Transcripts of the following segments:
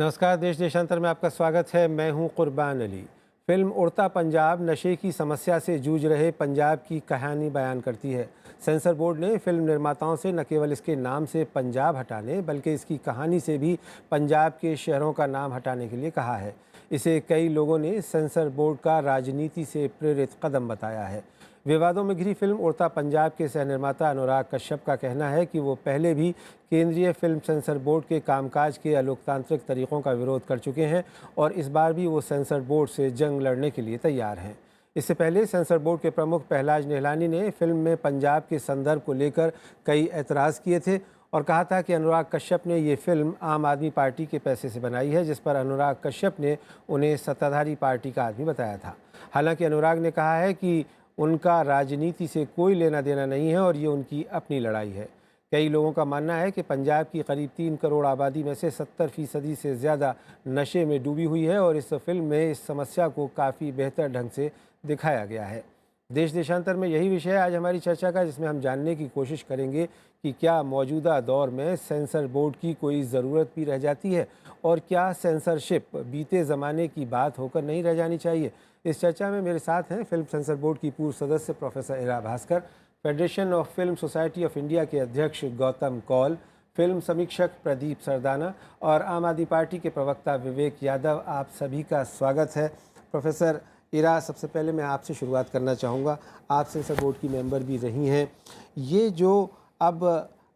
नमस्कार। देश देशांतर में आपका स्वागत है। मैं हूं कुर्बान अली। फिल्म उड़ता पंजाब नशे की समस्या से जूझ रहे पंजाब की कहानी बयान करती है। सेंसर बोर्ड ने फिल्म निर्माताओं से न केवल इसके नाम से पंजाब हटाने बल्कि इसकी कहानी से भी पंजाब के शहरों का नाम हटाने के लिए कहा है। इसे कई लोगों ने सेंसर बोर्ड का राजनीति से प्रेरित कदम बताया है। विवादों में घिरी फिल्म उड़ता पंजाब के सह निर्माता अनुराग कश्यप का कहना है कि वो पहले भी केंद्रीय फिल्म सेंसर बोर्ड के कामकाज के अलोकतांत्रिक तरीकों का विरोध कर चुके हैं और इस बार भी वो सेंसर बोर्ड से जंग लड़ने के लिए तैयार हैं। इससे पहले सेंसर बोर्ड के प्रमुख पहलाज निहलानी ने फिल्म में पंजाब के संदर्भ को लेकर कई एतराज़ किए थे और कहा था कि अनुराग कश्यप ने ये फिल्म आम आदमी पार्टी के पैसे से बनाई है, जिस पर अनुराग कश्यप ने उन्हें सत्ताधारी पार्टी का आदमी बताया था। हालांकि अनुराग ने कहा है कि उनका राजनीति से कोई लेना देना नहीं है और ये उनकी अपनी लड़ाई है। कई लोगों का मानना है कि पंजाब की करीब 3 करोड़ आबादी में से 70% से ज़्यादा नशे में डूबी हुई है और इस फिल्म में इस समस्या को काफ़ी बेहतर ढंग से दिखाया गया है। देश देशांतर में यही विषय है आज हमारी चर्चा का, जिसमें हम जानने की कोशिश करेंगे कि क्या मौजूदा दौर में सेंसर बोर्ड की कोई ज़रूरत भी रह जाती है और क्या सेंसरशिप बीते ज़माने की बात होकर नहीं रह जानी चाहिए। इस चर्चा में मेरे साथ हैं फिल्म सेंसर बोर्ड की पूर्व सदस्य professor Ira Bhaskar, Federation of Film Society of India के अध्यक्ष गौतम कौल, फिल्म समीक्षक प्रदीप सरदाना और आम आदमी पार्टी के प्रवक्ता विवेक यादव। आप सभी का स्वागत है। प्रोफेसर इरा, सबसे पहले मैं आपसे शुरुआत करना चाहूँगा। आप सेंसर बोर्ड की मेंबर भी रही हैं। ये जो अब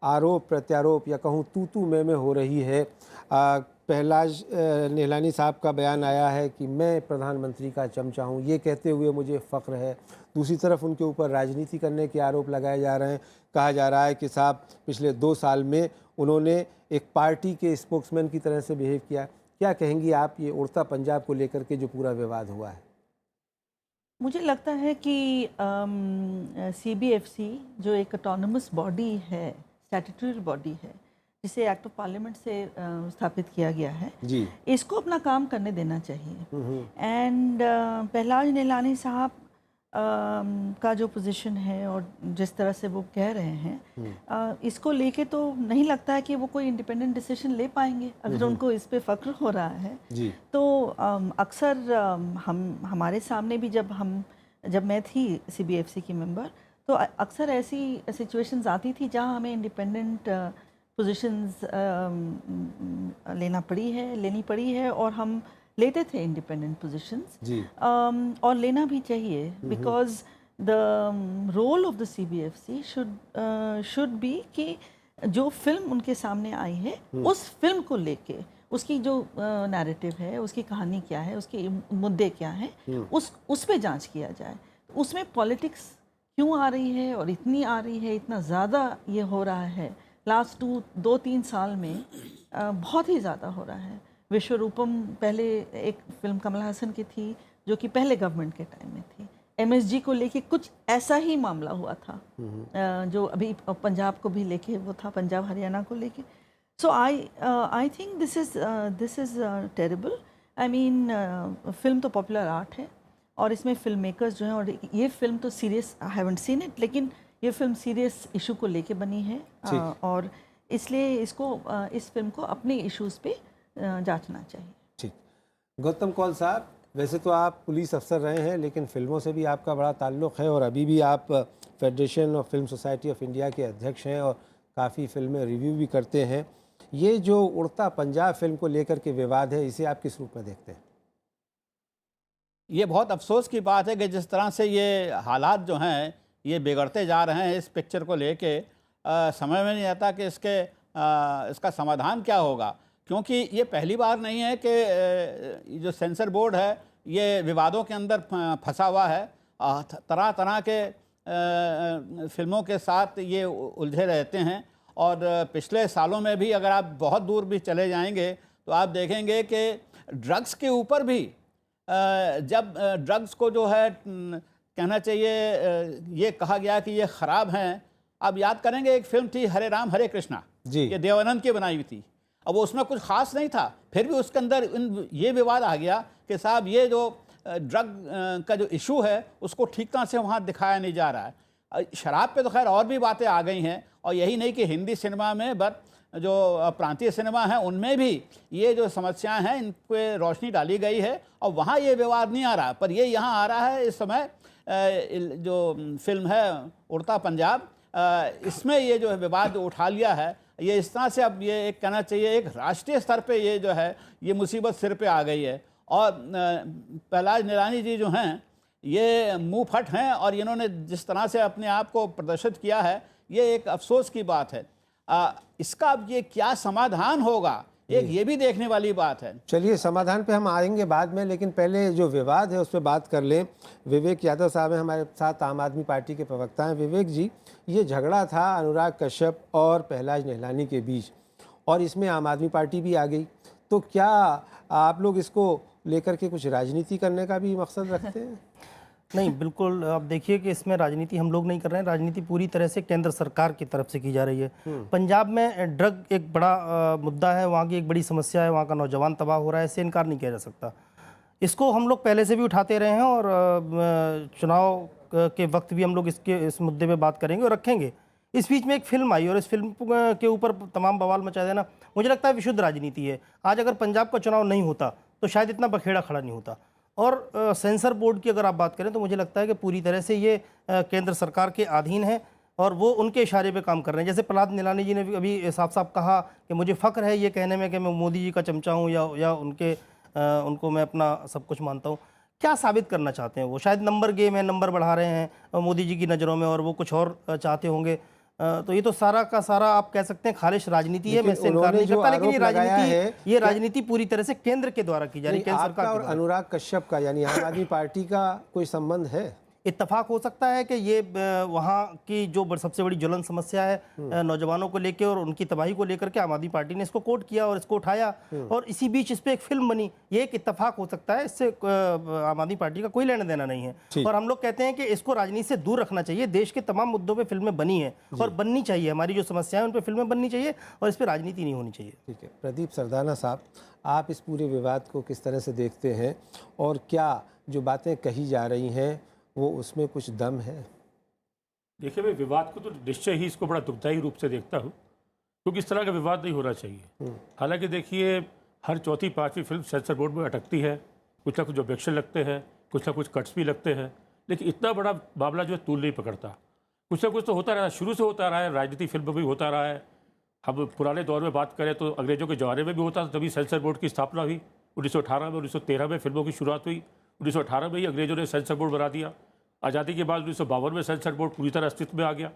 आरोप प्रत्यारोप या कहूँ तू मैं हो रही है, पहलाज निहलानी साहब का बयान आया है कि मैं प्रधानमंत्री का चमचा हूँ, ये कहते हुए मुझे फ़ख्र है। दूसरी तरफ उनके ऊपर राजनीति करने के आरोप लगाए जा रहे हैं। कहा जा रहा है कि साहब पिछले 2 साल में उन्होंने एक पार्टी के स्पोक्समैन की तरह से बिहेव किया। क्या कहेंगी आप ये उड़ता पंजाब को लेकर के जो पूरा विवाद हुआ है? मुझे लगता है कि सीबीएफसी जो एक ऑटोनमस बॉडी है, स्टैट्यूटरी बॉडी है, जिसे एक्ट ऑफ पार्लियामेंट से स्थापित किया गया है जी, इसको अपना काम करने देना चाहिए। एंड पहलाज निहलानी साहब का जो पोजीशन है और जिस तरह से वो कह रहे हैं, इसको लेके तो नहीं लगता है कि वो कोई इंडिपेंडेंट डिसीजन ले पाएंगे। अगर उनको इस पे फ़ख्र हो रहा है जी, तो अक्सर हमारे सामने भी जब मैं थी सीबीएफसी की मेंबर, तो अक्सर ऐसी सिचुएशंस आती थी जहां हमें इंडिपेंडेंट पोजीशंस लेनी पड़ी है और हम लेते थे इंडिपेंडेंट पोजीशंस जी, और लेना भी चाहिए, because the role of the CBFC should be कि जो फिल्म उनके सामने आई है उस फिल्म को लेके उसकी जो नैरेटिव है, उसकी कहानी क्या है, उसके मुद्दे क्या हैं, उस पे जांच किया जाए। उसमें पॉलिटिक्स क्यों आ रही है और इतनी आ रही है, इतना ज़्यादा ये हो रहा है लास्ट 2-3 साल में, बहुत ही ज़्यादा हो रहा है। विश्वरूपम पहले एक फिल्म कमल हासन की थी जो कि पहले गवर्नमेंट के टाइम में थी। एमएसजी को लेके कुछ ऐसा ही मामला हुआ था, जो अभी पंजाब को भी लेके वो था, पंजाब हरियाणा को लेके। So I think this is terrible. I mean film तो पॉपुलर आर्ट है और इसमें फिल्म मेकर्स जो हैं, और ये फिल्म तो serious, I haven't seen it, लेकिन ये फिल्म सीरियस इशू को लेके बनी है और इसलिए इस फिल्म को अपने इश्यूज़ पे जांचना चाहिए। ठीक। गौतम कौल साहब, वैसे तो आप पुलिस अफसर रहे हैं लेकिन फिल्मों से भी आपका बड़ा ताल्लुक़ है और अभी भी आप federation of Film Society of India के अध्यक्ष हैं और काफ़ी फिल्में रिव्यू भी करते हैं। ये जो उड़ता पंजाब फिल्म को लेकर के विवाद है, इसे आप किस रूप में देखते हैं? ये बहुत अफसोस की बात है कि जिस तरह से ये हालात जो हैं ये बिगड़ते जा रहे हैं, इस पिक्चर को लेके समझ में नहीं आता कि इसका समाधान क्या होगा, क्योंकि ये पहली बार नहीं है कि जो सेंसर बोर्ड है ये विवादों के अंदर फंसा हुआ है। तरह तरह के फिल्मों के साथ ये उलझे रहते हैं और पिछले सालों में भी अगर आप बहुत दूर भी चले जाएंगे तो आप देखेंगे कि ड्रग्स के ऊपर भी जब ड्रग्स को जो है कहना चाहिए ये कहा गया कि ये ख़राब हैं। आप याद करेंगे एक फिल्म थी हरे राम हरे कृष्णा जी, ये देवानंद की बनाई हुई थी। अब उसमें कुछ ख़ास नहीं था, फिर भी उसके अंदर ये विवाद आ गया कि साहब ये जो ड्रग का जो इशू है उसको ठीक तरह से वहाँ दिखाया नहीं जा रहा है। शराब पे तो खैर और भी बातें आ गई हैं, और यही नहीं कि हिंदी सिनेमा में बट जो प्रांतीय सिनेमा हैं उनमें भी ये जो समस्याएं हैं इन पे रोशनी डाली गई है और वहाँ ये विवाद नहीं आ रहा, पर ये यहाँ आ रहा है इस समय। जो फिल्म है उड़ता पंजाब, इसमें ये जो है विवाद उठा लिया है, ये इस तरह से अब ये एक कहना चाहिए एक राष्ट्रीय स्तर पे ये जो है ये मुसीबत सिर पे आ गई है। और प्रहलाद निरानी जी जो हैं ये मुंह फट हैं और इन्होंने जिस तरह से अपने आप को प्रदर्शित किया है ये एक अफसोस की बात है। इसका अब ये क्या समाधान होगा, एक ये भी देखने वाली बात है। चलिए समाधान पे हम आएंगे बाद में, लेकिन पहले जो विवाद है उस पर बात कर लें। विवेक यादव साहब हैं हमारे साथ, आम आदमी पार्टी के प्रवक्ता हैं। विवेक जी, ये झगड़ा था अनुराग कश्यप और प्रहलाद निहलानी के बीच और इसमें आम आदमी पार्टी भी आ गई, तो क्या आप लोग इसको लेकर के कुछ राजनीति करने का भी मकसद रखते हैं? नहीं, बिल्कुल। आप देखिए कि इसमें राजनीति हम लोग नहीं कर रहे हैं, राजनीति पूरी तरह से केंद्र सरकार की तरफ से की जा रही है। पंजाब में ड्रग एक बड़ा मुद्दा है, वहाँ की एक बड़ी समस्या है, वहाँ का नौजवान तबाह हो रहा है, इससे इनकार नहीं किया जा सकता। इसको हम लोग पहले से भी उठाते रहे हैं और चुनाव के वक्त भी हम लोग इस मुद्दे पे बात करेंगे और रखेंगे। इस बीच में एक फिल्म आई और इस फिल्म के ऊपर तमाम बवाल मचा देना मुझे लगता है विशुद्ध राजनीति है। आज अगर पंजाब का चुनाव नहीं होता तो शायद इतना बखेड़ा खड़ा नहीं होता। और सेंसर बोर्ड की अगर आप बात करें तो मुझे लगता है कि पूरी तरह से ये केंद्र सरकार के अधीन है और वो उनके इशारे पे काम कर रहे हैं। जैसे प्रहलाद निहलानी जी ने भी अभी साफ साफ कहा कि मुझे फ़ख्र है ये कहने में कि मैं मोदी जी का चमचा हूँ या उनको मैं अपना सब कुछ मानता हूँ। क्या साबित करना चाहते हैं वो? शायद नंबर गेम है, नंबर बढ़ा रहे हैं मोदी जी की नज़रों में और वो कुछ और चाहते होंगे। तो ये तो सारा का सारा आप कह सकते हैं खालिश राजनीति है, मैं इससे इनकार नहीं करता, लेकिन ये राजनीति पूरी तरह से केंद्र के द्वारा की जा रही है, केंद्र सरकार और अनुराग कश्यप का यानी आम आदमी पार्टी का कोई संबंध है? इत्तेफाक हो सकता है कि ये वहाँ की जो सबसे बड़ी ज्वलन समस्या है नौजवानों को लेकर और उनकी तबाही को लेकर के आम आदमी पार्टी ने इसको कोट किया और इसको उठाया और इसी बीच इस पर एक फिल्म बनी। ये एक इत्तेफाक हो सकता है, इससे आम आदमी पार्टी का कोई लेना देना नहीं है। और हम लोग कहते हैं कि इसको राजनीति से दूर रखना चाहिए। देश के तमाम मुद्दों पर फिल्में बनी हैं और बननी चाहिए, हमारी जो समस्याएं उन पर फिल्में बननी चाहिए और इस पर राजनीति नहीं होनी चाहिए। ठीक है, प्रदीप सरदाना साहब, आप इस पूरे विवाद को किस तरह से देखते हैं और क्या जो बातें कही जा रही हैं वो उसमें कुछ दम है? देखिए, मैं विवाद को तो निश्चय ही इसको बड़ा दुखदायी रूप से देखता हूँ, क्योंकि इस तरह का विवाद नहीं होना चाहिए। हालांकि देखिए, हर चौथी पांचवी फिल्म सेंसर बोर्ड में अटकती है, कुछ ना कुछ ऑब्जेक्शन लगते हैं, कुछ ना कुछ कट्स भी लगते हैं, लेकिन इतना बड़ा मामला जो है तूल नहीं पकड़ता। कुछ ना कुछ तो होता रहा, शुरू से होता रहा है, राजनीतिक फिल्म में भी होता रहा है। हम पुराने दौर में बात करें तो अंग्रेजों के जमाने में भी होता था, तभी सेंसर बोर्ड की स्थापना हुई। 1918 में, 1913 में फिल्मों की शुरुआत हुई। 1918 में ही अंग्रेजों ने सेंसर बोर्ड बना दिया। आज़ादी के बाद 1952 में सेंसर बोर्ड पूरी तरह अस्तित्व में आ गया।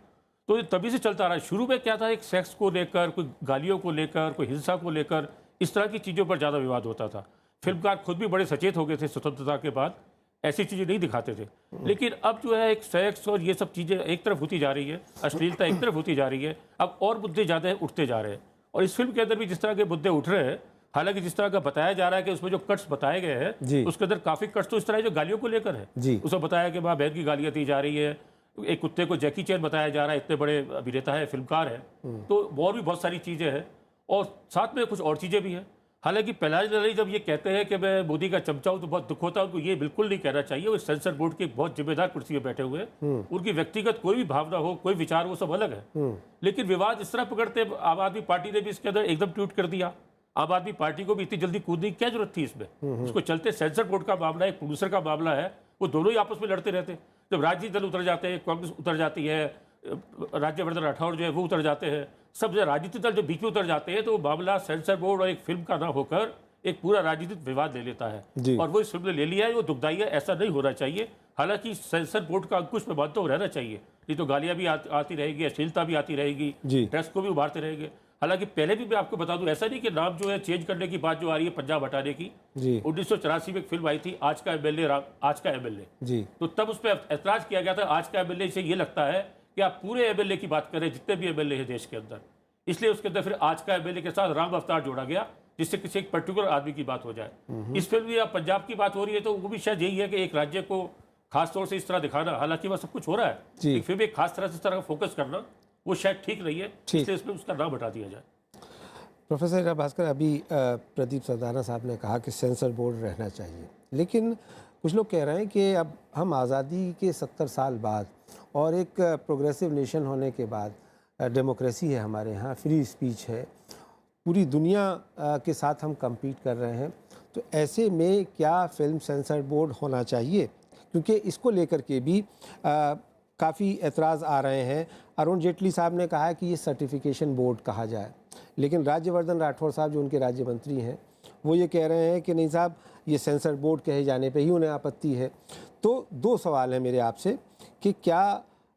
तो ये तभी से चलता रहा है। शुरू में क्या था, एक सेक्स को लेकर, कोई गालियों को लेकर, कोई हिंसा को लेकर, इस तरह की चीज़ों पर ज़्यादा विवाद होता था। फिल्मकार खुद भी बड़े सचेत हो गए थे स्वतंत्रता के बाद, ऐसी चीज़ें नहीं दिखाते थे। लेकिन अब जो है एक सेक्स और ये सब चीज़ें एक तरफ होती जा रही है, अश्लीलता एक तरफ होती जा रही है, अब और मुद्दे ज़्यादा उठते जा रहे हैं। और इस फिल्म के अंदर भी जिस तरह के मुद्दे उठ रहे हैं, हालांकि जिस तरह का बताया जा रहा है कि उसमें जो कट्स बताए गए हैं उसके अंदर काफ़ी कट्स तो इस तरह जो गालियों को लेकर है। उसमें बताया कि माँ बहन की गालियाँ दी जा रही है, एक कुत्ते को जैकी चैन बताया जा रहा है, इतने बड़े अभिनेता है, फिल्मकार है, तो और भी बहुत सारी चीज़ें हैं और साथ में कुछ और चीज़ें भी हैं। हालांकि प्रहलाद निहलानी जब ये कहते हैं कि मैं मोदी का चमचा हूँ तो बहुत दुख होता है, उनको ये बिल्कुल नहीं कहना चाहिए। वो सेंसर बोर्ड की बहुत जिम्मेदार कुर्सी में बैठे हुए हैं, उनकी व्यक्तिगत कोई भी भावना हो, कोई विचार हो, सब अलग है। लेकिन विवाद इस तरह पकड़ते, आम आदमी पार्टी ने भी इसके अंदर एकदम ट्वीट कर दिया। आम आदमी पार्टी को भी इतनी जल्दी कूदने की क्या जरूरत थी इसमें? उसको चलते सेंसर बोर्ड का मामला है, एक प्रोड्यूसर का मामला है, वो दोनों ही आपस में लड़ते रहते। जब राजनीतिक दल उतर जाते हैं, कांग्रेस उतर जाती है, राज्यवर्धन राठौड़ जो है वो उतर जाते हैं, सब राजनीतिक दल जो बीच में उतर जाते हैं, तो मामला सेंसर बोर्ड और एक फिल्म का ना होकर एक पूरा राजनीतिक विवाद ले लेता है। और वो इस फिल्म ने ले लिया है, वो दुखदाई है, ऐसा नहीं होना चाहिए। हालांकि सेंसर बोर्ड का अंकुश में मानता हूँ रहना चाहिए, नहीं तो गालियाँ भी आती रहेगी, अश्लीलता भी आती रहेगी, प्रेस को भी उभारते रहेंगे। हालांकि पहले भी मैं आपको बता दूं, ऐसा नहीं कि नाम जो है चेंज करने की बात जो आ रही है पंजाब हटाने की। 1984 में एक फिल्म आई थी आज का एमएलए, आज का एमएलए, तो तब उस पर ऐतराज किया गया था। आज का एमएलए से ये लगता है कि आप पूरे एमएलए की बात करें, जितने भी एमएलए हैं देश के अंदर, इसलिए उसके अंदर फिर आज का एमएलए के साथ राम अवतार जोड़ा गया, जिससे किसी एक पर्टिकुलर आदमी की बात हो जाए। इस फिल्म में अब पंजाब की बात हो रही है, तो वो भी शायद यही है कि एक राज्य को खास तौर से इस तरह दिखाना, हालांकि वह सब कुछ हो रहा है, फिर भी एक खास तरह से इस तरह का फोकस करना वो शायद ठीक नहीं है, इसलिए इसमें उसका नाम हटा दिया जाए। प्रोफेसर भास्कर, अभी प्रदीप सरदाना साहब ने कहा कि सेंसर बोर्ड रहना चाहिए, लेकिन कुछ लोग कह रहे हैं कि अब हम आज़ादी के 70 साल बाद और एक प्रोग्रेसिव नेशन होने के बाद, डेमोक्रेसी है हमारे यहाँ, फ्री स्पीच है, पूरी दुनिया के साथ हम compete कर रहे हैं, तो ऐसे में क्या फिल्म सेंसर बोर्ड होना चाहिए? क्योंकि इसको लेकर के भी काफ़ी एतराज़ आ रहे हैं। अरुण जेटली साहब ने कहा है कि ये सर्टिफिकेशन बोर्ड कहा जाए, लेकिन राज्यवर्धन राठौड़ साहब जो उनके राज्य मंत्री हैं वो ये कह रहे हैं कि नहीं साहब, ये सेंसर बोर्ड कहे जाने पे ही उन्हें आपत्ति है। तो दो सवाल हैं मेरे आपसे कि क्या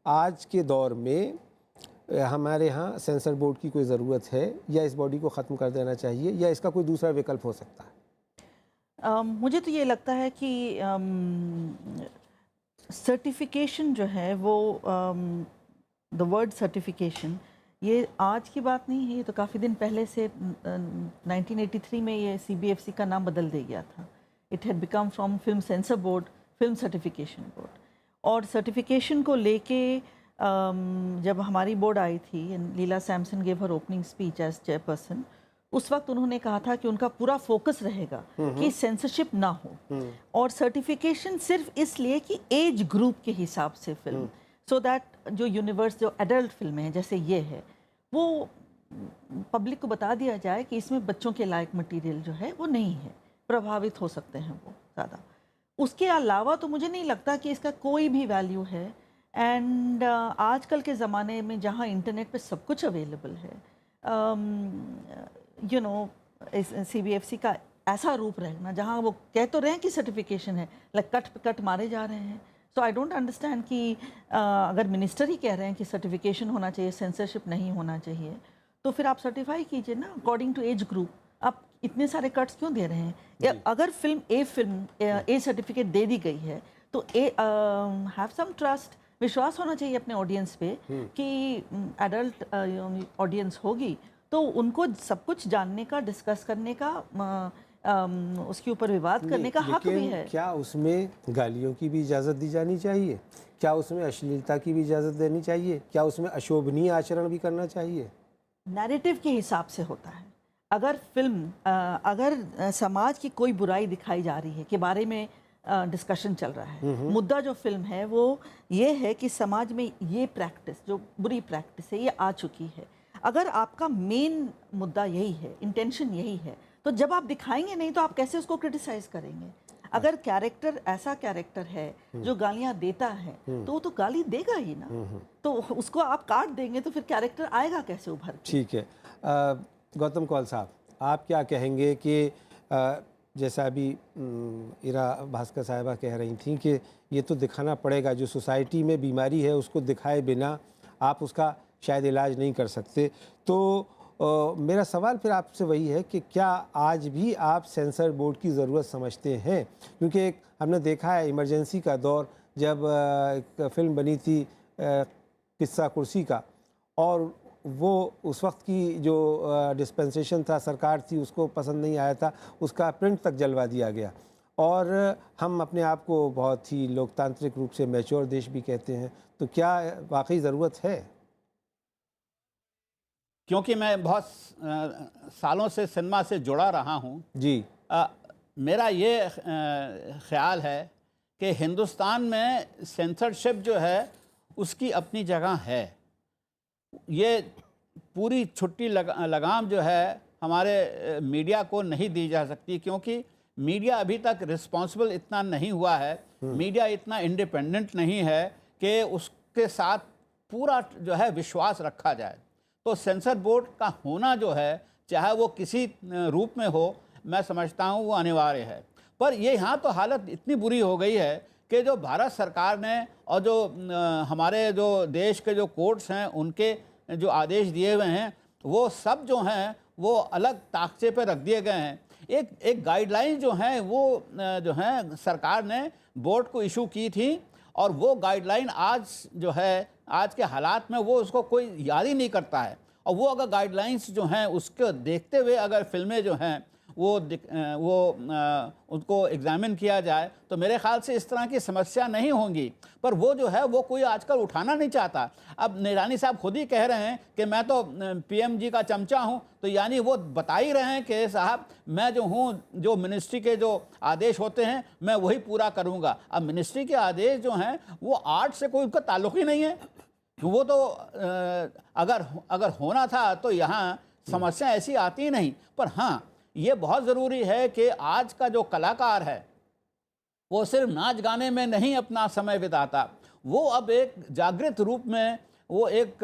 आज के दौर में हमारे यहाँ सेंसर बोर्ड की कोई ज़रूरत है, या इस बॉडी को ख़त्म कर देना चाहिए, या इसका कोई दूसरा विकल्प हो सकता है? मुझे तो ये लगता है कि सर्टिफिकेशन जो है वो द वर्ड सर्टिफिकेशन ये आज की बात नहीं है, ये तो काफ़ी दिन पहले से 1983 में ये CBFC का नाम बदल दिया गया था। It had become from film censor board film certification board. और सर्टिफिकेशन को लेके जब हमारी बोर्ड आई थी, Leela Samson gave her opening speech as chairperson, उस वक्त उन्होंने कहा था कि उनका पूरा फोकस रहेगा कि सेंसरशिप ना हो, और सर्टिफिकेशन सिर्फ इसलिए कि एज ग्रुप के हिसाब से फिल्म, सो दैट जो यूनिवर्स जो एडल्ट फिल्में हैं जैसे ये है, वो पब्लिक को बता दिया जाए कि इसमें बच्चों के लायक मटेरियल जो है वो नहीं है, प्रभावित हो सकते हैं वो ज़्यादा। उसके अलावा तो मुझे नहीं लगता कि इसका कोई भी वैल्यू है। एंड आजकल के ज़माने में जहाँ इंटरनेट पे सब कुछ अवेलेबल है, यू नो, CBFC का ऐसा रूप रहना जहाँ वो कह तो रहे हैं कि सर्टिफिकेशन है, कट पे कट मारे जा रहे हैं। सो आई डोंट अंडरस्टैंड कि अगर मिनिस्टर ही कह रहे हैं कि सर्टिफिकेशन होना चाहिए, सेंसरशिप नहीं होना चाहिए, तो फिर आप सर्टिफाई कीजिए ना अकॉर्डिंग टू एज ग्रुप। आप इतने सारे कट्स क्यों दे रहे हैं? या अगर फिल्म ए सर्टिफिकेट दे दी गई है तो हैव सम ट्रस्ट, विश्वास होना चाहिए अपने ऑडियंस पे कि एडल्ट ऑडियंस होगी तो उनको सब कुछ जानने का, डिस्कस करने का, उसके ऊपर विवाद करने का हक भी है। क्या उसमें गालियों की भी इजाज़त दी जानी चाहिए? क्या उसमें अश्लीलता की भी इजाज़त देनी चाहिए? क्या उसमें अशोभनीय आचरण भी करना चाहिए? नैरेटिव के हिसाब से होता है। अगर फिल्म अगर समाज की कोई बुराई दिखाई जा रही है के बारे में डिस्कशन चल रहा है, मुद्दा जो फिल्म है वो ये है कि समाज में ये प्रैक्टिस, जो बुरी प्रैक्टिस है, ये आ चुकी है। अगर आपका मेन मुद्दा यही है, इंटेंशन यही है, तो जब आप दिखाएंगे नहीं तो आप कैसे उसको क्रिटिसाइज करेंगे? अगर कैरेक्टर ऐसा कैरेक्टर है जो गालियां देता है तो वो तो गाली देगा ही ना, तो उसको आप काट देंगे तो फिर कैरेक्टर आएगा कैसे उभर के? ठीक है। गौतम कौल साहब, आप क्या कहेंगे कि जैसा अभी इरा भास्कर साहिबा कह रही थी कि ये तो दिखाना पड़ेगा, जो सोसाइटी में बीमारी है उसको दिखाए बिना आप उसका शायद इलाज नहीं कर सकते। तो मेरा सवाल फिर आपसे वही है कि क्या आज भी आप सेंसर बोर्ड की ज़रूरत समझते हैं? क्योंकि एक हमने देखा है इमरजेंसी का दौर, जब एक फ़िल्म बनी थी किस्सा कुर्सी का, और वो उस वक्त की जो डिस्पेंसेशन था, सरकार थी, उसको पसंद नहीं आया था, उसका प्रिंट तक जलवा दिया गया। और हम अपने आप को बहुत ही लोकतांत्रिक रूप से मैच्योर देश भी कहते हैं, तो क्या वाकई ज़रूरत है? क्योंकि मैं बहुत सालों से सिनेमा से जुड़ा रहा हूँ जी, मेरा ये ख्याल है कि हिंदुस्तान में सेंसरशिप जो है उसकी अपनी जगह है। ये पूरी छुट्टी लगाम जो है हमारे मीडिया को नहीं दी जा सकती, क्योंकि मीडिया अभी तक रिस्पॉन्सिबल इतना नहीं हुआ है, मीडिया इतना इंडिपेंडेंट नहीं है कि उसके साथ पूरा जो है विश्वास रखा जाए। तो सेंसर बोर्ड का होना जो है, चाहे वो किसी रूप में हो, मैं समझता हूँ वो अनिवार्य है। पर ये यहाँ तो हालत इतनी बुरी हो गई है कि जो भारत सरकार ने और जो हमारे जो देश के जो कोर्ट्स हैं उनके जो आदेश दिए हुए हैं वो सब जो हैं वो अलग ताकचे पर रख दिए गए हैं। एक गाइडलाइन जो हैं वो जो हैं सरकार ने बोर्ड को इशू की थी, और वो गाइडलाइन आज जो है आज के हालात में वो उसको कोई याद ही नहीं करता है। और वो अगर गाइडलाइंस जो हैं उसको देखते हुए अगर फिल्में जो हैं वो उनको एग्जामिन किया जाए तो मेरे ख्याल से इस तरह की समस्या नहीं होंगी। पर वो जो है वो कोई आजकल उठाना नहीं चाहता। अब निगरानी साहब खुद ही कह रहे हैं कि मैं तो PM जी का चमचा हूं, तो यानी वो बता ही रहे हैं कि साहब मैं जो हूं, जो मिनिस्ट्री के जो आदेश होते हैं मैं वही पूरा करूंगा। अब मिनिस्ट्री के आदेश जो हैं वो आर्ट से कोई उनका ताल्लुक ही नहीं है। वो तो अगर होना था तो यहाँ समस्या ऐसी आती नहीं। पर हाँ, ये बहुत ज़रूरी है कि आज का जो कलाकार है वो सिर्फ नाच गाने में नहीं अपना समय बिताता, वो अब एक जागृत रूप में वो एक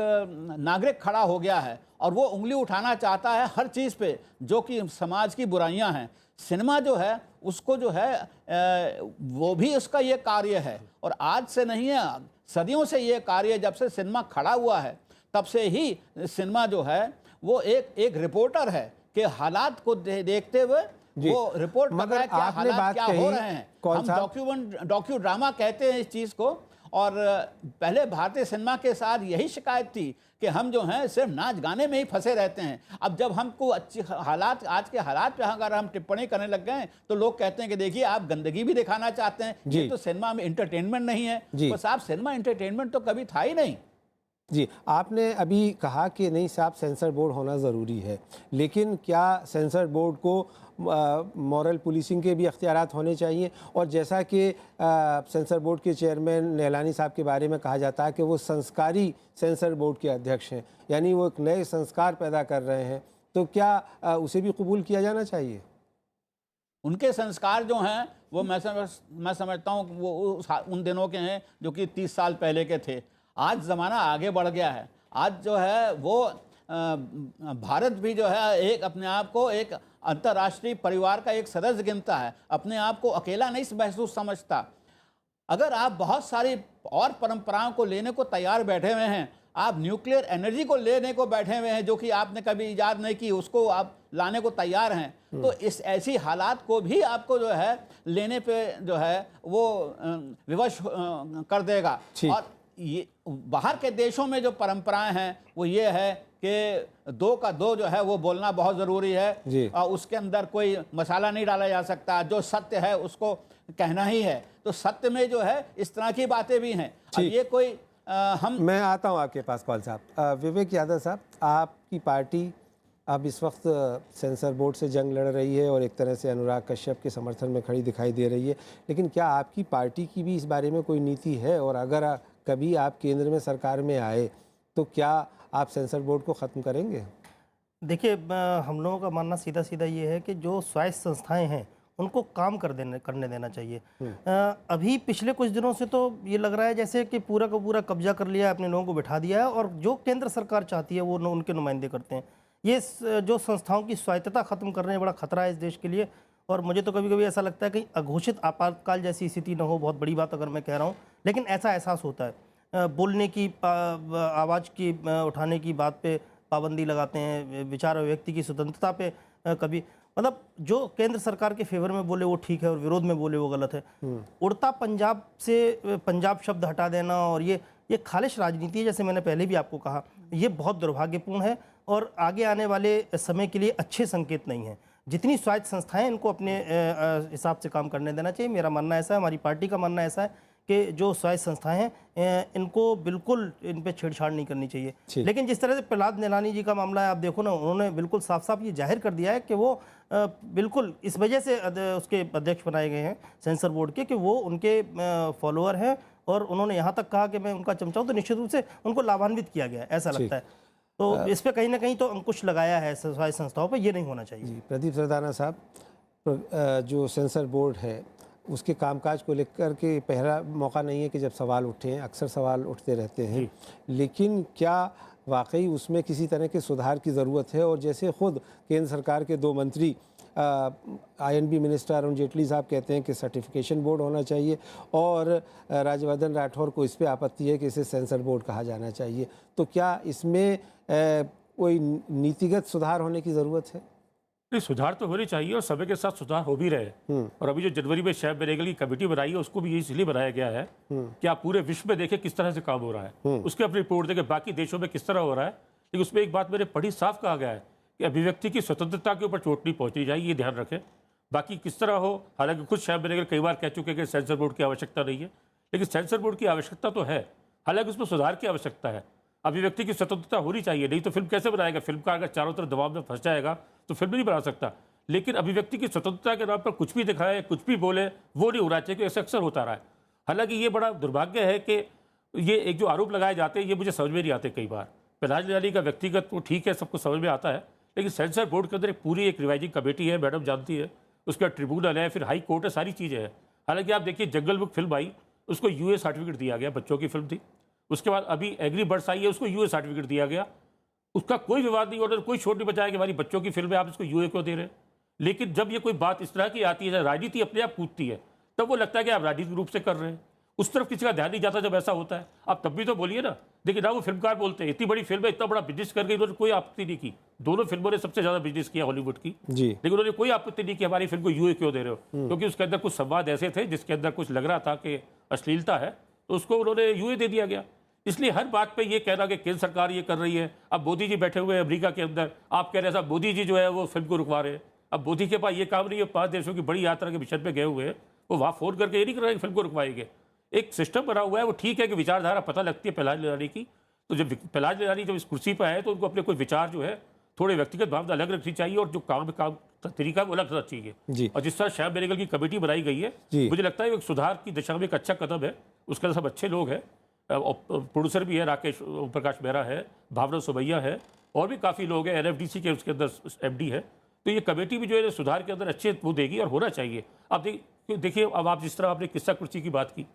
नागरिक खड़ा हो गया है और वो उंगली उठाना चाहता है हर चीज़ पे जो कि समाज की बुराइयां हैं। सिनेमा जो है उसको जो है वो भी उसका ये कार्य है, और आज से नहीं है, सदियों से ये कार्य, जब से सिनेमा खड़ा हुआ है तब से ही सिनेमा जो है वो एक रिपोर्टर है कि हालात को देखते हुए वो रिपोर्ट कर रहा है क्या हालात क्या हो रहे हैं। हम डॉक्यू ड्रामा कहते हैं इस चीज़ को, और पहले भारतीय सिनेमा के साथ यही शिकायत थी कि हम जो हैं सिर्फ नाच गाने में ही फंसे रहते हैं। अब जब हमको अच्छी हालात, आज के हालात पे अगर हम टिप्पणी करने लग गए तो लोग कहते हैं कि देखिए आप गंदगी भी दिखाना चाहते हैं, ये तो सिनेमा में इंटरटेनमेंट नहीं है। बस आप सिनेमा इंटरटेनमेंट तो कभी था ही नहीं। जी, आपने अभी कहा कि नहीं साहब सेंसर बोर्ड होना ज़रूरी है, लेकिन क्या सेंसर बोर्ड को मॉरल पुलिसिंग के भी अख्तियारात होने चाहिए? और जैसा कि सेंसर बोर्ड के चेयरमैन नेलानी साहब के बारे में कहा जाता है कि वो संस्कारी सेंसर बोर्ड के अध्यक्ष हैं, यानी वो एक नए संस्कार पैदा कर रहे हैं, तो क्या उसे भी कबूल किया जाना चाहिए? उनके संस्कार जो हैं वो मैं समझता हूँ वो उन दिनों के हैं जो कि 30 साल पहले के थे। आज ज़माना आगे बढ़ गया है। आज जो है वो भारत भी जो है एक अपने आप को एक अंतर्राष्ट्रीय परिवार का एक सदस्य गिनता है, अपने आप को अकेला नहीं महसूस समझता। अगर आप बहुत सारी और परंपराओं को लेने को तैयार बैठे हुए हैं, आप न्यूक्लियर एनर्जी को लेने को बैठे हुए हैं जो कि आपने कभी ईजाद नहीं की, उसको आप लाने को तैयार हैं, तो इस ऐसी हालात को भी आपको जो है लेने पे जो है वो विवश कर देगा। और ये बाहर के देशों में जो परंपराएं हैं वो ये है कि 2 का 2 जो है वो बोलना बहुत ज़रूरी है, और उसके अंदर कोई मसाला नहीं डाला जा सकता, जो सत्य है उसको कहना ही है। तो सत्य में जो है इस तरह की बातें भी हैं। अब ये कोई मैं आता हूँ आपके पास कॉल साहब। विवेक यादव साहब, आपकी पार्टी अब इस वक्त सेंसर बोर्ड से जंग लड़ रही है और एक तरह से अनुराग कश्यप के समर्थन में खड़ी दिखाई दे रही है, लेकिन क्या आपकी पार्टी की भी इस बारे में कोई नीति है? और अगर कभी आप केंद्र में सरकार में आए तो क्या आप सेंसर बोर्ड को ख़त्म करेंगे? देखिए, हम लोगों का मानना सीधा सीधा ये है कि जो स्वायत्त संस्थाएं हैं उनको काम करने देना चाहिए। अभी पिछले कुछ दिनों से तो ये लग रहा है जैसे कि पूरा का पूरा कब्जा कर लिया है, अपने लोगों को बिठा दिया है, और जो केंद्र सरकार चाहती है वो उनके नुमाइंदे करते हैं। ये जो संस्थाओं की स्वायत्तता ख़त्म करने में बड़ा खतरा है इस देश के लिए। और मुझे तो कभी कभी ऐसा लगता है कि अघोषित आपातकाल जैसी स्थिति न हो, बहुत बड़ी बात अगर मैं कह रहा हूँ, लेकिन ऐसा एहसास होता है। बोलने की, आवाज़ की उठाने की बात पे पाबंदी लगाते हैं, विचार अभिव्यक्ति की स्वतंत्रता पे कभी, मतलब जो केंद्र सरकार के फेवर में बोले वो ठीक है और विरोध में बोले वो गलत है। उड़ता पंजाब से पंजाब शब्द हटा देना और ये खालिश राजनीति है, जैसे मैंने पहले भी आपको कहा, ये बहुत दुर्भाग्यपूर्ण है और आगे आने वाले समय के लिए अच्छे संकेत नहीं है। जितनी स्वायत्त संस्थाएं इनको अपने हिसाब से काम करने देना चाहिए। मेरा मानना ऐसा है, हमारी पार्टी का मानना ऐसा है कि जो स्वायत्त संस्थाएं हैं इनको बिल्कुल इन पे छेड़छाड़ नहीं करनी चाहिए। लेकिन जिस तरह से प्रहलाद नेलानी जी का मामला है, आप देखो ना, उन्होंने बिल्कुल साफ साफ ये जाहिर कर दिया है कि वो बिल्कुल इस वजह से उसके अध्यक्ष बनाए गए हैं सेंसर बोर्ड के कि वो उनके फॉलोअर हैं, और उन्होंने यहाँ तक कहा कि मैं उनका चमचा हूँ, तो निश्चित रूप से उनको लाभान्वित किया गया है, ऐसा लगता है। तो इस पे कहीं ना कहीं तो अंकुश लगाया है स्वायत्त संस्थाओं पे, ये नहीं होना चाहिए। प्रदीप सरदाना साहब, जो सेंसर बोर्ड है उसके कामकाज को लेकर के पहला मौका नहीं है कि जब सवाल उठे हैं, अक्सर सवाल उठते रहते हैं, लेकिन क्या वाकई उसमें किसी तरह के सुधार की ज़रूरत है? और जैसे खुद केंद्र सरकार के 2 मंत्री INB मिनिस्टर अरुण जेटली साहब कहते हैं कि सर्टिफिकेशन बोर्ड होना चाहिए, और राज्यवर्धन राठौर को इस पे आपत्ति है कि इसे सेंसर बोर्ड कहा जाना चाहिए, तो क्या इसमें कोई नीतिगत सुधार होने की ज़रूरत है? नहीं, सुधार तो होनी चाहिए और समय के साथ सुधार हो भी रहे हैं। और अभी जो जनवरी में शैब बेनेगल की कमेटी बनाई है उसको भी इसलिए बनाया गया है कि आप पूरे विश्व में देखें किस तरह से काम हो रहा है, उसके अपनी रिपोर्ट देखें बाकी देशों में किस तरह हो रहा है। लेकिन उसमें एक बात मैंने पढ़ी, साफ कहा गया है कि अभिव्यक्ति की स्वतंत्रता के ऊपर चोट नहीं पहुंचनी चाहिए, ये ध्यान रखें। बाकी किस तरह हो, हालांकि खुद शैब बेनेगल कई बार कह चुके हैं कि सेंसर बोर्ड की आवश्यकता नहीं है, लेकिन सेंसर बोर्ड की आवश्यकता तो है, हालांकि उसमें सुधार की आवश्यकता है। अभिव्यक्ति की स्वतंत्रता होनी चाहिए, नहीं तो फिल्म कैसे बनाएगा? फिल्म का अगर चारों तरफ दबाव में फंस जाएगा तो फिल्म नहीं बना सकता। लेकिन अभिव्यक्ति की स्वतंत्रता के नाम पर कुछ भी दिखाए, कुछ भी बोले, वो नहीं होना चाहिए, क्योंकि ऐसा अक्सर होता रहा है। हालांकि ये बड़ा दुर्भाग्य है कि ये एक जो आरोप लगाए जाते हैं ये मुझे समझ में नहीं आते कई बार। प्रहलाद नेलानी का व्यक्तिगत वो ठीक है, सबको समझ में आता है, लेकिन सेंसर बोर्ड के अंदर पूरी एक रिवाइजिंग कमेटी है, मैडम जानती है, उसका ट्रिब्यूनल है, फिर हाई कोर्ट है, सारी चीज़ें हैं। हालांकि आप देखिए जंगल बुक फिल्म आई, उसको यूए सर्टिफिकेट दिया गया, बच्चों की फिल्म थी। उसके बाद अभी एग्री बर्ड्स आई है, उसको यूए सर्टिफिकेट दिया गया। उसका कोई विवाद नहीं, और कोई छोड़ नहीं बचाया कि हमारी बच्चों की फिल्म है, आप इसको यूए क्यों दे रहे हैं। लेकिन जब ये कोई बात इस तरह की आती है, राजनीति अपने आप कूदती है, तब वो लगता है कि आप राजनीतिक रूप से कर रहे हैं। उस तरफ किसी का ध्यान नहीं जाता जब ऐसा होता है। आप तब भी तो बोलिए ना। देखिए ना, वो फिल्मकार बोलते हैं इतनी बड़ी फिल्म है, इतना बड़ा बिजनेस कर गई, उन्होंने कोई आपत्ति नहीं की। दोनों फिल्मों ने सबसे ज्यादा बिजनेस किया हॉलीवुड की जी, लेकिन उन्होंने कोई आपत्ति नहीं की हमारी फिल्म को यूए क्यों दे रहे हो, क्योंकि उसके अंदर कुछ संवाद ऐसे थे जिसके अंदर कुछ लग रहा था कि अश्लीलता है, तो उसको उन्होंने यूए दे दिया गया। इसलिए हर बात पे ये कहना कि केंद्र सरकार ये कर रही है। अब मोदी जी बैठे हुए हैं अमेरिका के अंदर, आप कह रहे हैं साहब मोदी जी जो है वो फिल्म को रुकवा रहे हैं। अब मोदी के पास ये काम नहीं है, 5 देशों की बड़ी यात्रा के मिशन पे गए हुए हैं, वो वहाँ फोन करके ये नहीं कर रहे कि फिल्म को रुकवाएंगे। एक सिस्टम बना हुआ है, वो ठीक है कि विचारधारा पता लगती है प्रहलाद निरानी की, तो जब प्रहलाद निरानी जब इस कुर्सी पर आए तो उनको अपने कोई विचार जो है थोड़े व्यक्तिगत भावना अलग रखनी चाहिए, और जो काम तरीका वो अलग होना चाहिए जी। और जिस तरह श्याम बेनेगल की कमेटी बनाई गई है, मुझे लगता है एक सुधार की दिशा में एक अच्छा कदम है। उसके अंदर सब अच्छे लोग हैं, प्रोड्यूसर भी है, राकेश प्रकाश मेहरा है, भावना सुबैया है, और भी काफ़ी लोग हैं, एनएफडीसी के उसके अंदर एमडी है। तो ये कमेटी भी जो है सुधार के अंदर अच्छे वो देगी और होना चाहिए। आप देखिए, अब आप जिस तरह आपने किस्सा कुर्सी की बात की,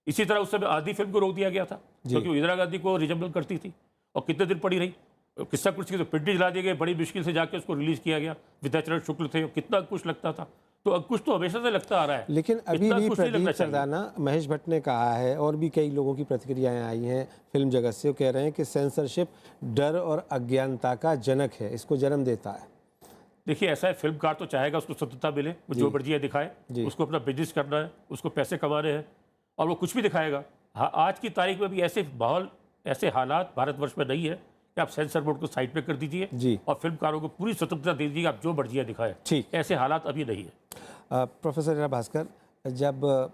इसी तरह उस समय आधी फिल्म को रोक दिया गया था क्योंकि वो इंदिरा गांधी को रिजेंबल करती थी, और कितने दिन पड़ी रही। किस्सा कुर्सी की तो पिंडी जला दिए गए, बड़ी मुश्किल से जाके उसको रिलीज किया गया। विद्याचरण शुक्ल थे, कितना अंकुश लगता था। तो अंकुश तो हमेशा से लगता आ रहा है, लेकिन अभी इतना भी अंकुश नहीं प्रदीप लगना चाहिए। सरदाना, महेश भट्ट ने कहा है और भी कई लोगों की प्रतिक्रियाएं आई हैं फिल्म जगत से, वो कह रहे हैं कि सेंसरशिप डर और अज्ञानता का जनक है, इसको जन्म देता है। देखिए ऐसा है, फिल्मकार तो चाहेगा उसको स्वतंत्रता मिले, वो जो मर्जी है दिखाए, उसको अपना बिजनेस करना है, उसको पैसे कमाने हैं, और वो कुछ भी दिखाएगा। हाँ, आज की तारीख में भी ऐसे माहौल, ऐसे हालात भारतवर्ष में नहीं है कि आप सेंसर बोर्ड को साइड पे कर दीजिए और फिल्मकारों को पूरी स्वतंत्रता दे दीजिए, आप जो मर्जी है दिखाए। ठीक, ऐसे हालात अभी नहीं है। प्रोफेसर ईरा भास्कर, जब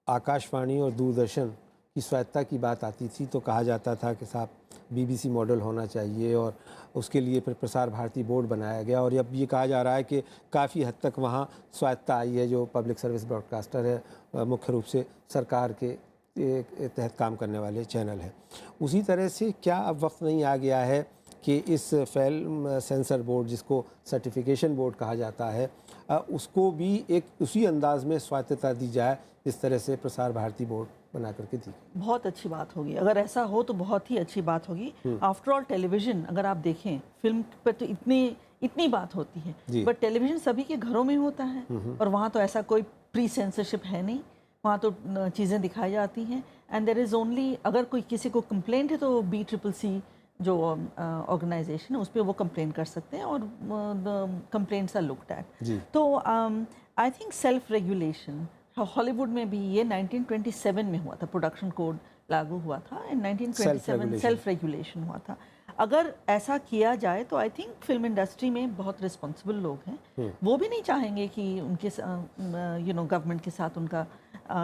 आकाशवाणी और दूरदर्शन की स्वायत्ता की बात आती थी तो कहा जाता था कि साहब बीबीसी मॉडल होना चाहिए, और उसके लिए फिर प्रसार भारती बोर्ड बनाया गया, और अब ये कहा जा रहा है कि काफ़ी हद तक वहाँ स्वायत्ता आई है। जो पब्लिक सर्विस ब्रॉडकास्टर है मुख्य रूप से सरकार के तहत काम करने वाले चैनल है। उसी तरह से क्या अब वक्त नहीं आ गया है कि इस फिल्म सेंसर बोर्ड, जिसको सर्टिफिकेशन बोर्ड कहा जाता है, उसको भी एक उसी अंदाज में स्वायत्तता दी जाए जिस तरह से प्रसार भारती बोर्ड बना करके दी? बहुत अच्छी बात होगी, अगर ऐसा हो तो बहुत ही अच्छी बात होगी। आफ्टर ऑल टेलीविज़न, अगर आप देखें फिल्म पर तो इतनी बात होती है, बट टेलीविज़न सभी के घरों में होता है, और वहाँ तो ऐसा कोई प्री सेंसरशिप है नहीं, वहाँ तो चीज़ें दिखाई जाती हैं। एंड देयर इज़ ओनली, अगर कोई किसी को कंप्लेंट है तो BCCC जो ऑर्गेनाइजेशन है उस पर वो कंप्लेन कर सकते हैं, और the complaints are looked at. तो I think self regulation, Hollywood में भी ये 1927 में हुआ था, प्रोडक्शन कोड लागू हुआ था, एंड 1927 सेल्फ रेगुलेशन हुआ था। अगर ऐसा किया जाए तो आई थिंक फिल्म इंडस्ट्री में बहुत रिस्पॉन्सिबल लोग हैं, वो भी नहीं चाहेंगे कि उनके गवर्नमेंट के साथ उनका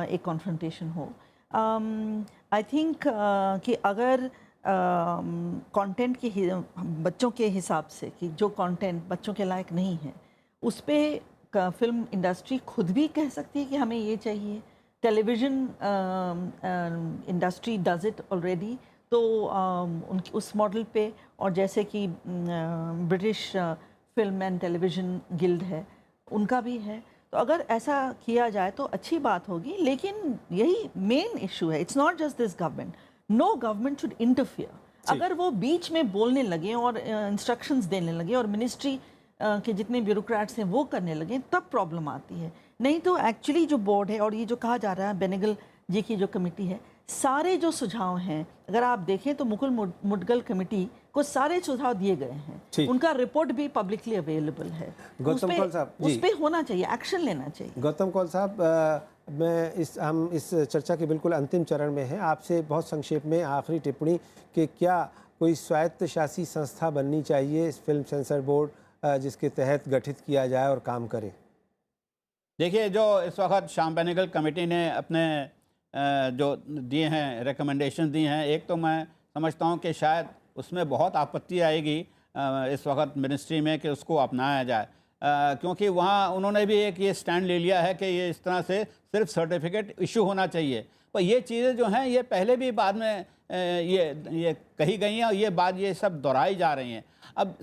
एक कॉन्फ्रंटेशन हो। आई थिंक कि अगर कंटेंट के बच्चों के हिसाब से कि जो कंटेंट बच्चों के लायक नहीं है, उस पर फिल्म इंडस्ट्री खुद भी कह सकती है कि हमें ये चाहिए। Television industry does it already, तो उनकी उस मॉडल पे, और जैसे कि British film and television guild है, उनका भी है। तो अगर ऐसा किया जाए तो अच्छी बात होगी, लेकिन यही मेन इशू है। It's not just this government, no government should interfere. अगर वो बीच में बोलने लगे और इंस्ट्रक्शंस देने लगे और मिनिस्ट्री के जितने ब्यूरोक्रेट्स हैं वो करने लगे, तब प्रॉब्लम आती है। नहीं तो एक्चुअली जो बोर्ड है, और ये जो कहा जा रहा है बेनेगल जी की जो कमेटी है, सारे जो सुझाव हैं अगर आप देखें तो मुकुल मुदगल कमेटी को सारे सुझाव दिए गए हैं, उनका रिपोर्ट भी पब्लिकली अवेलेबल है। गौतम कौल साहब, उस पे होना चाहिए, एक्शन लेना चाहिए। गौतम कौल साहब, हम इस चर्चा के बिल्कुल अंतिम चरण में हैं। आपसे बहुत संक्षेप में आखिरी टिप्पणी कि क्या कोई स्वायत्त शासी संस्था बननी चाहिए, इस फिल्म सेंसर बोर्ड, जिसके तहत गठित किया जाए और काम करे? देखिए, जो इस वक्त श्याम बेनेगल कमेटी ने अपने जो दिए हैं रिकमेंडेशन दिए हैं, एक तो मैं समझता हूं कि शायद उसमें बहुत आपत्ति आएगी इस वक्त मिनिस्ट्री में कि उसको अपनाया जाए, क्योंकि वहाँ उन्होंने भी एक ये स्टैंड ले लिया है कि ये इस तरह से सिर्फ सर्टिफिकेट इशू होना चाहिए। पर ये चीज़ें जो हैं ये पहले भी बाद में ये कही गई हैं और ये बात ये सब दोहराई जा रही हैं। अब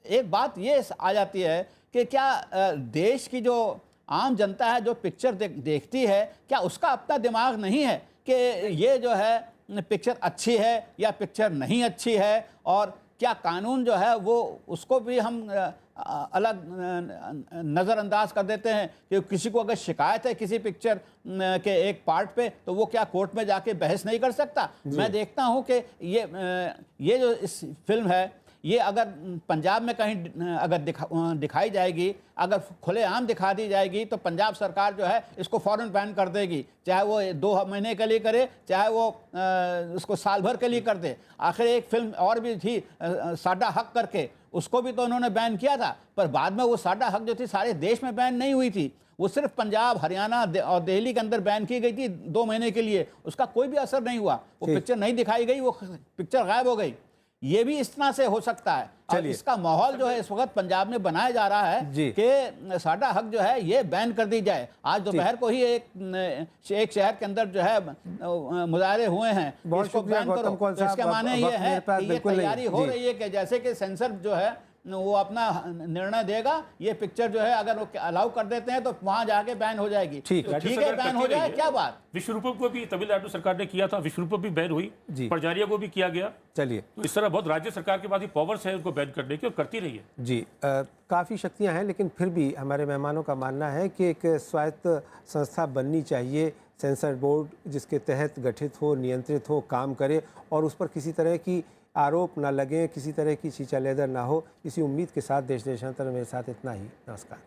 एक बात ये आ जाती है कि क्या देश की जो आम जनता है जो पिक्चर देखती है, क्या उसका अपना दिमाग नहीं है कि ये जो है पिक्चर अच्छी है या पिक्चर नहीं अच्छी है, और क्या कानून जो है वो उसको भी हम अलग नज़रअंदाज कर देते हैं कि किसी को अगर शिकायत है किसी पिक्चर के एक पार्ट पे तो वो क्या कोर्ट में जाके बहस नहीं कर सकता। मैं देखता हूँ कि ये जो इस फिल्म है ये अगर पंजाब में कहीं अगर दिखाई जाएगी, अगर खुलेआम दिखा दी जाएगी तो पंजाब सरकार जो है इसको फ़ौरन बैन कर देगी, चाहे वो 2 महीने के लिए करे, चाहे वो उसको साल भर के लिए कर दे। आखिर एक फिल्म और भी थी साडा हक करके, उसको भी तो उन्होंने बैन किया था, पर बाद में वो साडा हक जो थी सारे देश में बैन नहीं हुई थी, वो सिर्फ पंजाब, हरियाणा और दिल्ली के अंदर बैन की गई थी 2 महीने के लिए। उसका कोई भी असर नहीं हुआ, वो पिक्चर नहीं दिखाई गई, वो पिक्चर गायब हो गई। ये भी इस तरह से हो सकता है। और इसका माहौल जो है इस वक्त पंजाब में बनाया जा रहा है कि साडा हक जो है ये बैन कर दी जाए। आज दोपहर को ही एक शहर के अंदर जो है मुजाहरे हुए हैं, इसको बैन करो। तो इसके माने ये है कि ये तैयारी हो रही है कि जैसे कि सेंसर जो है वो अपना निर्णय देगा, ये पिक्चर जो है अगर वो अलाउ कर देते हैं तो वहां जाके बैन हो जाएगी। ठीक है, बैन हो जाए, क्या बात। विश्वरूपम को भी तमिलनाडु सरकार ने किया था, विश्वरूपम भी बैन हुई, परजारिया को भी किया गया। चलिए, तो इस तरह बहुत राज्य सरकार के पास ही पावर्स है उनको बैन करने की, और करती रही है। जी, काफ़ी शक्तियां हैं, लेकिन फिर भी हमारे मेहमानों का मानना है कि एक स्वायत्त संस्था बननी चाहिए, सेंसर बोर्ड जिसके तहत गठित हो, नियंत्रित हो, काम करे और उस पर किसी तरह की आरोप ना लगे, किसी तरह की चीचा लेदर ना हो। इसी उम्मीद के साथ देश देशांतर मेरे साथ इतना ही। नमस्कार।